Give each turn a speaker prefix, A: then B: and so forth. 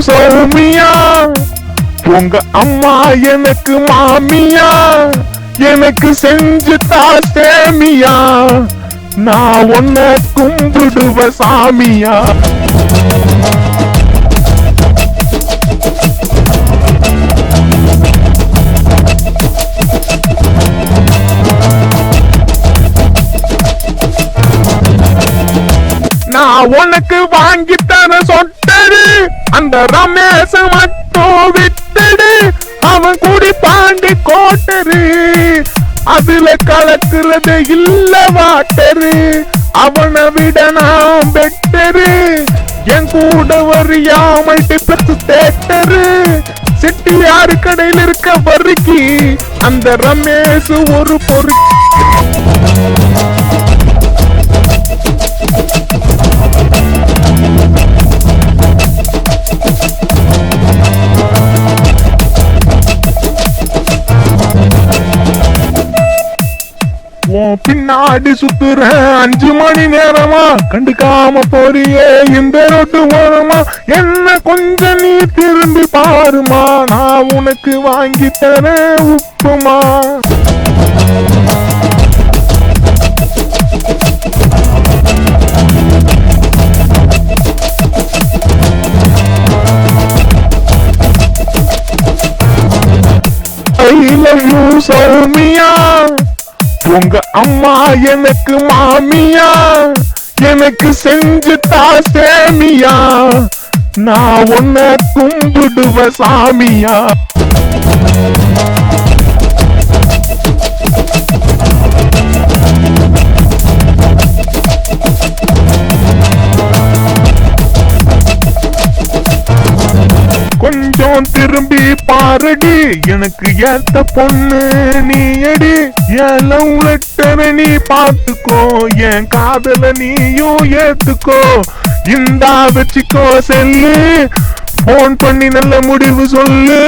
A: சௌமியா, உங்க அம்மா எனக்கு மாமியா, எனக்கு செஞ்சு தாசேமியா, நான் உன்னை கும்பிடுவ சாமியா. நான் உனக்கு வாங்கி தர சொட்டரு, அந்த ரமேஷ மட்டும் விட்டடு, அவன் கூடி பாண்டி கோட்டரு, அதுல கலக்குறது இல்ல வாட்டரு, அவனை விட நான் பெட்டரு, என் கூட வரியா மல்டிபிளக்ஸ் தேட்டரு, செட்டியாரு கடையில் இருக்க வரிக்கு அந்த ரமேஷ் ஒரு பொறு. பின்னாடி சுத்துற 5 மணி நேரமா, கண்டுக்காம போறியே இந்த ரோட்டு ஓரமா, என்ன கொஞ்சம் நீ திரும்பி பாருமா, நான் உனக்கு வாங்கி தரேன் upma. I love you Soumya, உங்க அம்மா எனக்கு மாமியா, எனக்கு செஞ்சு தாசேமியா, நான் உன்னை கும்பிடுவ சாமியா. கொஞ்சம் திரும்பி பாருடி, எனக்கு ஏத்த பொண்ணு நீ அடி, என் லவ் லெட்டரை நீ பாத்துக்கோ, என் காதல நீயும் ஏத்துக்கோ, இந்தா வச்சுக்கோ செல்லு, போன் பண்ணி நல்ல முடிவு சொல்லு.